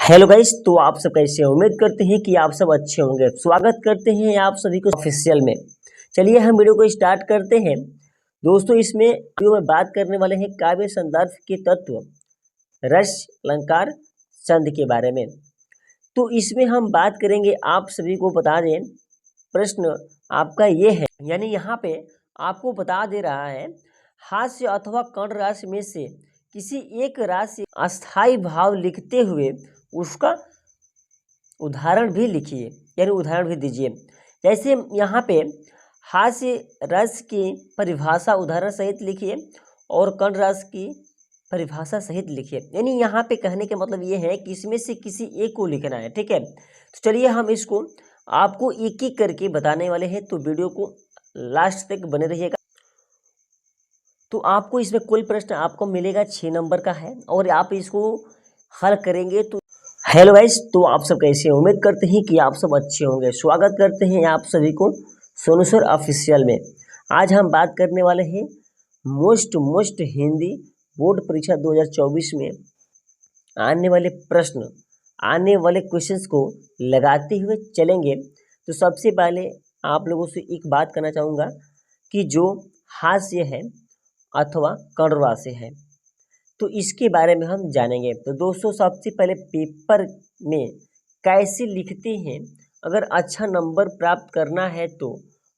Hello guys, तो आप सब कैसे हैं? उम्मीद करते हैं कि आप सब अच्छे होंगे। स्वागत करते हैं आप सभी को ऑफिशियल में। चलिए हम वीडियो को स्टार्ट करते हैं। दोस्तों, इसमें वीडियो में बात करने वाले हैं काव्य संदर्भ के तत्व रस अलंकार छंद के बारे में। तो इसमें हम बात करेंगे, आप सभी को बता दें, प्रश्न आपका ये है, यानी यहाँ पे आपको बता दे रहा है, हास्य अथवा कर्ण राशि में से किसी एक राशि अस्थाई भाव लिखते हुए उसका उदाहरण भी लिखिए, यानी उदाहरण भी दीजिए। जैसे यहाँ पे हास्य रस की परिभाषा उदाहरण सहित लिखिए और कर्ण रस की परिभाषा सहित लिखिए। यानी यहाँ पे कहने के मतलब ये है कि इसमें से किसी एक को लिखना है, ठीक है। तो चलिए हम इसको आपको एक एक करके बताने वाले हैं, तो वीडियो को लास्ट तक बने रहिएगा। तो आपको इसमें कुल प्रश्न आपको मिलेगा 6 नंबर का है और आप इसको हल करेंगे। तो हेलो गाइस, तो आप सब कैसे हैं? उम्मीद करते हैं कि आप सब अच्छे होंगे। स्वागत करते हैं आप सभी को सोनू सर ऑफिशियल में। आज हम बात करने वाले हैं मोस्ट हिंदी बोर्ड परीक्षा 2024 में आने वाले प्रश्न, आने वाले क्वेश्चंस को लगाते हुए चलेंगे। तो सबसे पहले आप लोगों से एक बात करना चाहूँगा कि जो हास्य है अथवा कर्ण राशि है, तो इसके बारे में हम जानेंगे। तो दोस्तों, सबसे पहले पेपर में कैसे लिखते हैं, अगर अच्छा नंबर प्राप्त करना है तो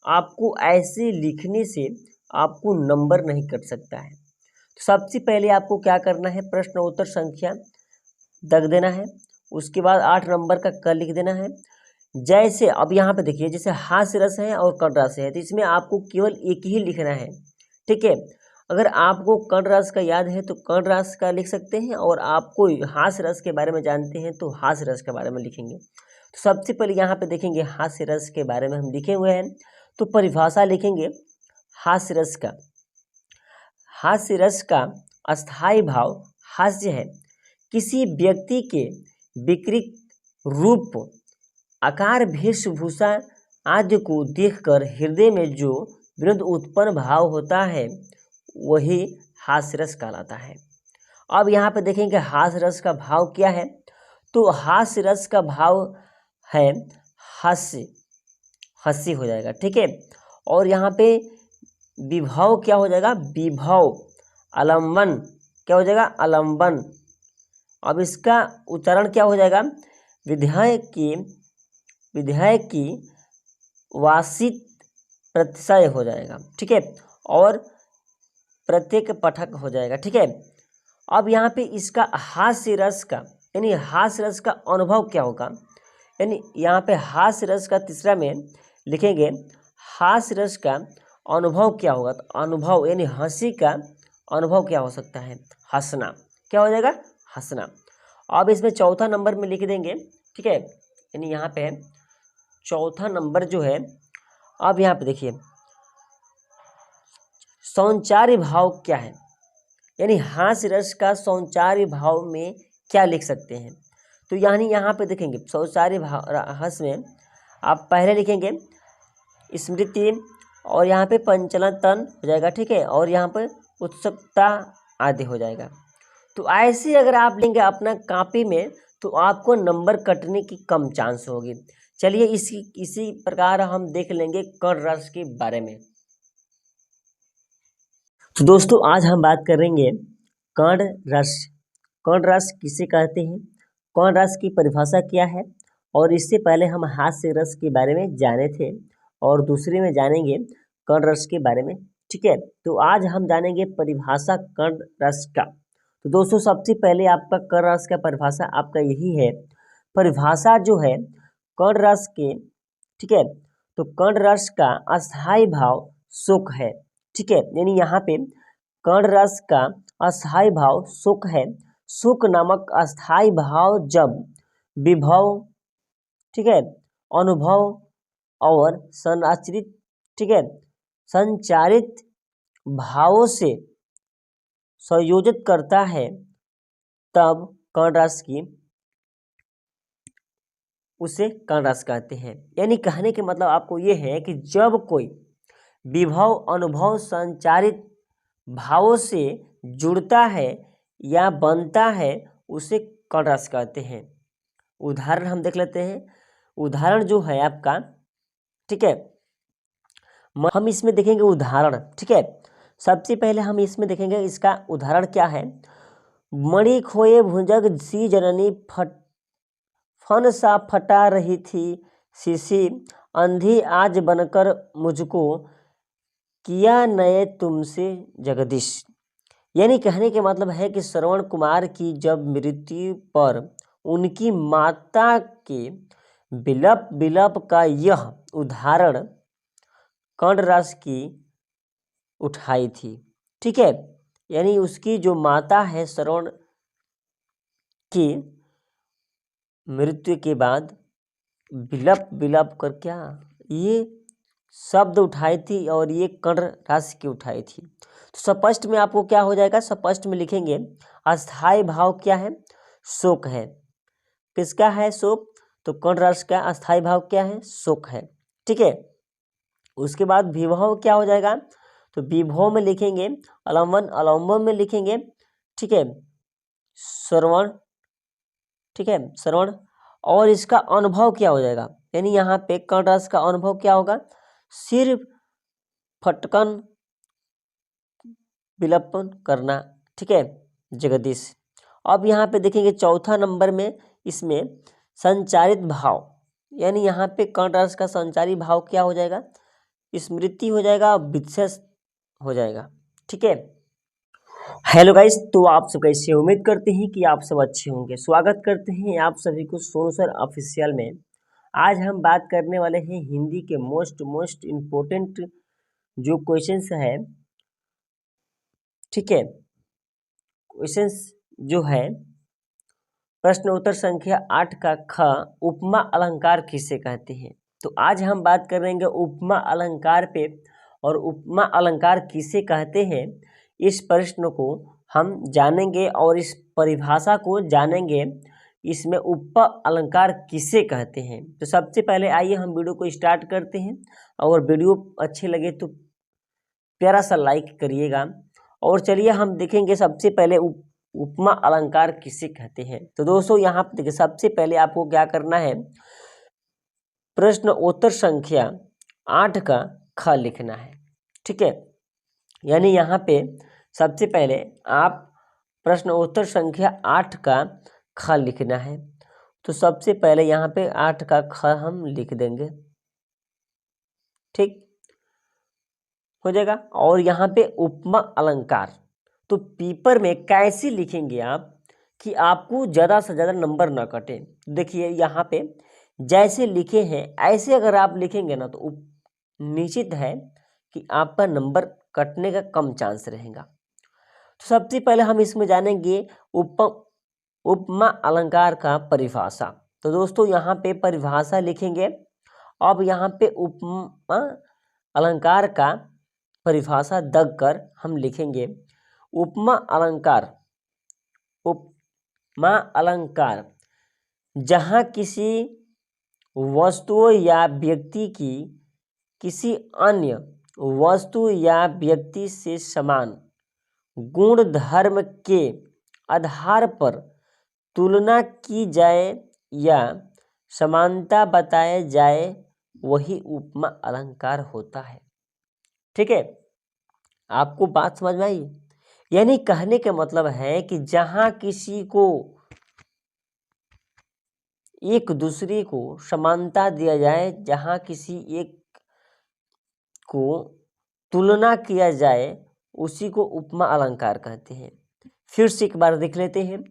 आपको ऐसे लिखने से आपको नंबर नहीं कट सकता है। तो सबसे पहले आपको क्या करना है, प्रश्न उत्तर संख्या दग देना है, उसके बाद 8 नंबर का क लिख देना है। जैसे अब यहाँ पे देखिए, जैसे हास्य रस है और कर्ण राशि है, तो इसमें आपको केवल एक ही लिखना है, ठीक है। अगर आपको कर्ण रस का याद है तो कर्ण रस का लिख सकते हैं, और आपको हास्य रस के बारे में जानते हैं तो हास्य रस के बारे में लिखेंगे। तो सबसे पहले यहाँ पे देखेंगे हास्य रस के बारे में हम लिखे हुए हैं, तो परिभाषा लिखेंगे हास्य रस का। हास्य रस का अस्थाई भाव हास्य है, किसी व्यक्ति के विकृत रूप, आकार, वेशभूषा आदि को देखकर हृदय में जो विनोद उत्पन्न भाव होता है वही हास्य रस कहलाता है। अब यहाँ पे देखेंगे हास्य रस का भाव क्या है, तो हास्य रस का भाव है हास्य, हंसी हो जाएगा, ठीक है। और यहाँ पे विभव क्या हो जाएगा, विभव। आलम्बन क्या हो जाएगा, आलम्बन। अब इसका उच्चारण क्या हो जाएगा, विधायक की वासित प्रत्यय हो जाएगा, ठीक है, और प्रत्येक पठक हो जाएगा, ठीक है। अब यहाँ पे इसका हास्य रस का, यानी हास्य रस का अनुभव क्या होगा, यानी यहाँ पे हास्य रस का तीसरा में लिखेंगे हास्य रस का अनुभव क्या होगा। तो अनुभव यानी हंसी का अनुभव क्या हो सकता है, हंसना। क्या हो जाएगा, हंसना। अब इसमें चौथा नंबर में लिख देंगे, ठीक है, यानी यहाँ पे चौथा नंबर जो है, अब यहाँ पे देखिए सौंचार्य भाव क्या है, यानी हास्य रस का सौंचार्य भाव में क्या लिख सकते हैं। तो यानी यहाँ पे देखेंगे सौंचार्य भाव हंस में आप पहले लिखेंगे स्मृति, और यहाँ पे पंचलन हो जाएगा, ठीक है, और यहाँ पे उत्सुकता आदि हो जाएगा। तो ऐसे अगर आप लेंगे अपना कॉपी में तो आपको नंबर कटने की कम चांस होगी। चलिए इसी प्रकार हम देख लेंगे कर्ण रस के बारे में। तो दोस्तों, आज हम बात करेंगे कर्ण रस। कर्ण रस किसे कहते हैं, कर्ण रस की परिभाषा क्या है, और इससे पहले हम हास्य रस के बारे में जाने थे और दूसरे में जानेंगे कर्ण रस के बारे में, ठीक है। तो आज हम जानेंगे परिभाषा कर्ण रस का। तो दोस्तों, सबसे पहले आपका कर्ण रस का परिभाषा आपका यही है, परिभाषा जो है कर्ण रस के, ठीक है। तो कर्ण रस का अस्थाई भाव सुख है, ठीक है, यानी यहाँ पे कर्ण रस का अस्थाई भाव सुख है। सुख नामक अस्थाई भाव जब विभव, ठीक है, अनुभव और संचारित, ठीक है, संचारित भावों से संयोजित करता है तब कर्ण रस की, उसे कर्ण रस कहते हैं। यानी कहने के मतलब आपको ये है कि जब कोई विभव, अनुभव, संचारित भावों से जुड़ता है या बनता है उसे कर्ण रस कहते हैं। उदाहरण हम देख लेते हैं। उदाहरण जो है आपका, ठीक है, हम इसमें देखेंगे उदाहरण, ठीक है। सबसे पहले हम इसमें देखेंगे इसका उदाहरण क्या है। मणि खोए भुजग सी जननी फन सा फटा रही थी शीशी, अंधी आज बनकर मुझको किया नए तुमसे जगदीश। यानी कहने के मतलब है कि श्रवण कुमार की जब मृत्यु पर उनकी माता के विलप विलप का यह उदाहरण कंडरस की उठाई थी, ठीक है। यानी उसकी जो माता है श्रवण की मृत्यु के बाद विलप विलप कर क्या ये शब्द उठाई थी और ये कर्ण राशि की उठाई थी। तो स्पष्ट में आपको क्या हो जाएगा, स्पष्ट में लिखेंगे अस्थाई भाव क्या है, शोक है। किसका है, शोक। तो कर्ण राशि का अस्थाई भाव क्या है, शोक है, ठीक है। उसके बाद विभव क्या हो जाएगा, तो विभव में लिखेंगे अलम्बन, अलम्बन में लिखेंगे, ठीक है, श्रवण, ठीक है, श्रवण। और इसका अनुभव क्या हो जाएगा, यानी यहाँ पे कर्ण राशि का अनुभव क्या होगा, सिर्फ फटकन विलपन करना, ठीक है, जगदीश। अब यहाँ पे देखेंगे चौथा नंबर में इसमें संचारित भाव, यानी यहाँ पे कर्ण राशि का संचारी भाव क्या हो जाएगा, स्मृति हो जाएगा, विशेष हो जाएगा, ठीक है। हेलो गाइस, तो आप सब कैसे, उम्मीद करते हैं कि आप सब अच्छे होंगे। स्वागत करते हैं आप सभी को सोनू सर ऑफिशियल में। आज हम बात करने वाले हैं हिंदी के मोस्ट इम्पोर्टेंट जो क्वेश्चंस है, ठीक है। क्वेश्चंस जो है प्रश्न उत्तर संख्या 8 का ख, उपमा अलंकार किसे कहते हैं। तो आज हम बात करेंगे उपमा अलंकार पे, और उपमा अलंकार किसे कहते हैं इस प्रश्न को हम जानेंगे और इस परिभाषा को जानेंगे, इसमें उपमा अलंकार किसे कहते हैं। तो सबसे पहले आइए हम वीडियो को स्टार्ट करते हैं, और वीडियो अच्छे लगे तो प्यारा सा लाइक करिएगा। और चलिए हम देखेंगे सबसे पहले उपमा अलंकार किसे कहते हैं। तो दोस्तों यहाँ पे देखिए, सबसे पहले आपको क्या करना है, प्रश्न उत्तर संख्या 8 का ख लिखना है, ठीक है। यानी यहाँ पे सबसे पहले आप प्रश्न उत्तर संख्या 8 का ख लिखना है। तो सबसे पहले यहाँ पे 8 का ख हम लिख देंगे, ठीक हो जाएगा। और यहाँ पे उपमा अलंकार, तो पेपर में कैसे लिखेंगे आप कि आपको ज़्यादा से ज़्यादा नंबर ना कटे। देखिए यहाँ पे जैसे लिखे हैं ऐसे अगर आप लिखेंगे ना तो निश्चित है कि आपका नंबर कटने का कम चांस रहेगा। तो सबसे पहले हम इसमें जानेंगे उपमा अलंकार का परिभाषा। तो दोस्तों यहाँ पे परिभाषा लिखेंगे। अब यहाँ पे उपमा अलंकार का परिभाषा दग कर हम लिखेंगे उपमा अलंकार, उपमा अलंकार जहाँ किसी वस्तु या व्यक्ति की किसी अन्य वस्तु या व्यक्ति से समान गुण धर्म के आधार पर तुलना की जाए या समानता बताए जाए, वही उपमा अलंकार होता है, ठीक है। आपको बात समझ में आई। यानी कहने का मतलब है कि जहां किसी को एक दूसरे को समानता दिया जाए, जहां किसी एक को तुलना किया जाए, उसी को उपमा अलंकार कहते हैं। फिर से एक बार देख लेते हैं।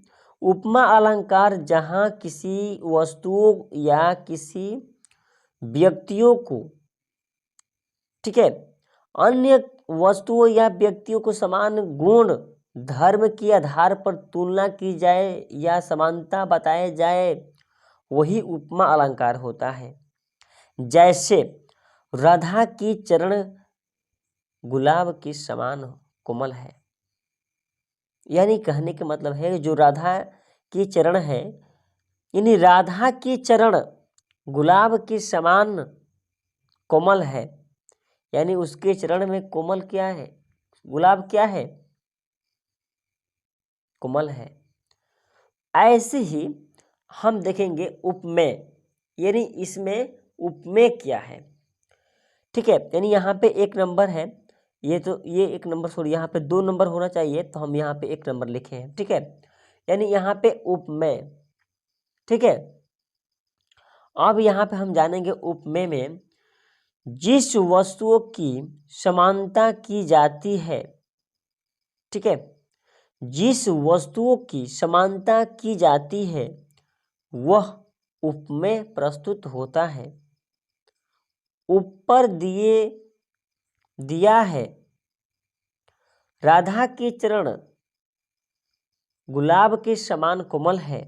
उपमा अलंकार जहां किसी वस्तुओं या किसी व्यक्तियों को, ठीक है, अन्य वस्तुओं या व्यक्तियों को समान गुण धर्म के आधार पर तुलना की जाए या समानता बताया जाए, वही उपमा अलंकार होता है। जैसे राधा की चरण गुलाब के समान कोमल है। यानी कहने का मतलब है जो राधा की चरण है, यानी राधा की चरण गुलाब के समान कोमल है। यानी उसके चरण में कोमल क्या है, गुलाब क्या है, कोमल है। ऐसे ही हम देखेंगे उपमेय, यानी इसमें उपमेय क्या है। ठीक है, यानी यहाँ पे 1 नंबर है, ये 1 नंबर सॉरी यहाँ पे 2 नंबर होना चाहिए, तो हम यहाँ पे 1 नंबर लिखे हैं। ठीक है, यानी यहाँ पे उपमेय। ठीक है, अब यहाँ पे हम जानेंगे उपमेय में जिस वस्तुओं की समानता की जाती है। ठीक है, जिस वस्तुओं की समानता की जाती है वह उपमेय प्रस्तुत होता है। ऊपर दिया है राधा के चरण गुलाब के समान कोमल है।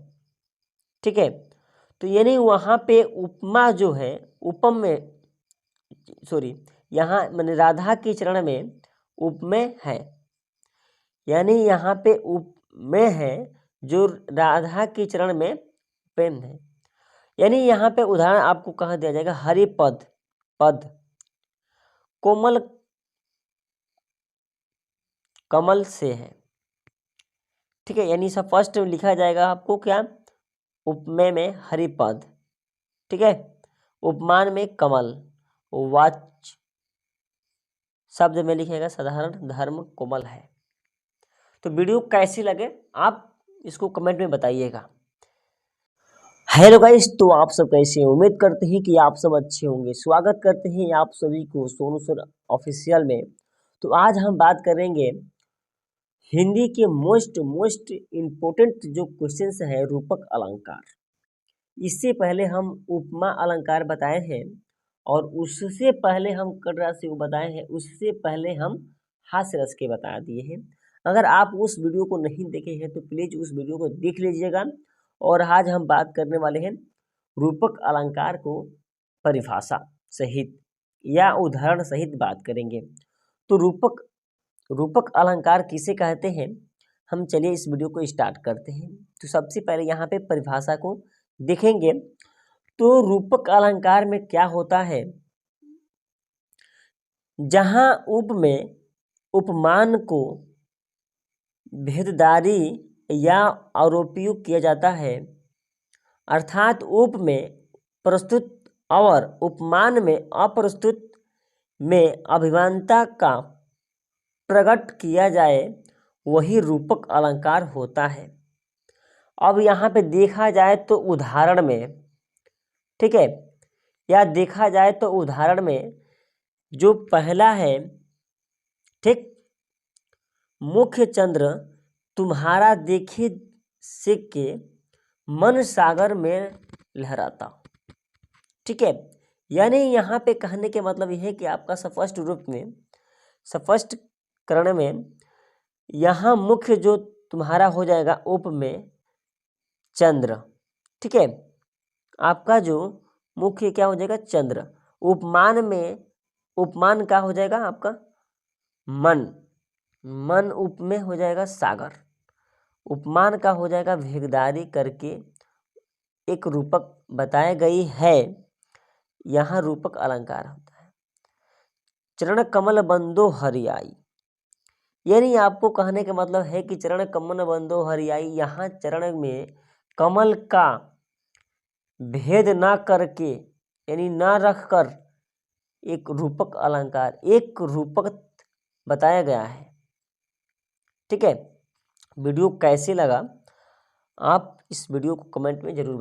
ठीक है, तो यानी वहाँ पे उपमा जो है उपम में सॉरी यहाँ मैंने राधा के चरण में उपमेय है, यानी यहाँ पे उपमेय है जो राधा के चरण में पेन है। यानी यहाँ पे उदाहरण आपको कहाँ दिया जाएगा, हरि पद कोमल कमल से है। ठीक है, यानी सब फर्स्ट में लिखा जाएगा आपको क्या, उपमेय में हरिपद। ठीक है, उपमान में कमल, वाच शब्द में लिखेगा साधारण धर्म कोमल है। तो वीडियो कैसी लगे आप इसको कमेंट में बताइएगा। हेलो गाइस, तो आप सब कैसे हैं? उम्मीद करते हैं कि आप सब अच्छे होंगे। स्वागत करते हैं आप सभी को सोनू सर ऑफिशियल में। तो आज हम बात करेंगे हिंदी के मोस्ट इम्पोर्टेंट जो क्वेश्चंस है रूपक अलंकार। इससे पहले हम उपमा अलंकार बताए हैं और उससे पहले हम कट राशि को बताए हैं, उससे पहले हम हास्य रस के बता दिए हैं। अगर आप उस वीडियो को नहीं देखे हैं तो प्लीज उस वीडियो को देख लीजिएगा। और आज हम बात करने वाले हैं रूपक अलंकार को परिभाषा सहित या उदाहरण सहित बात करेंगे। तो रूपक अलंकार किसे कहते हैं, हम चलिए इस वीडियो को स्टार्ट करते हैं। तो सबसे पहले यहाँ पे परिभाषा को देखेंगे। तो रूपक अलंकार में क्या होता है, जहाँ उप में उपमान को भेददारी या आरोपयुक्त किया जाता है, अर्थात उप में प्रस्तुत और उपमान में अप्रस्तुत में अभिमानता का प्रकट किया जाए, वही रूपक अलंकार होता है। अब यहाँ पे देखा जाए तो उदाहरण में, ठीक है, या देखा जाए तो उदाहरण में जो पहला है, ठीक, मुख्य चंद्र तुम्हारा देखे सिक के मन सागर में लहराता। ठीक है, यानी यहाँ पे कहने के मतलब यह है कि आपका स्पष्ट रूप में स्पष्ट करण में यहाँ मुख्य जो तुम्हारा हो जाएगा उप में चंद्र। ठीक है, आपका जो मुख्य क्या हो जाएगा चंद्र। उपमान में उपमान क्या हो जाएगा आपका मन उप में हो जाएगा सागर। उपमान का हो जाएगा भेददारी करके एक रूपक बताई गई है, यहाँ रूपक अलंकार होता है। चरण कमल बंदो हरियाई, यानी आपको कहने का मतलब है कि चरण कमल बंदो हरियाई, यहाँ चरण में कमल का भेद ना करके यानी ना रखकर एक रूपक अलंकार एक रूपक बताया गया है। ठीक है, वीडियो कैसे लगा आप इस वीडियो को कमेंट में जरूर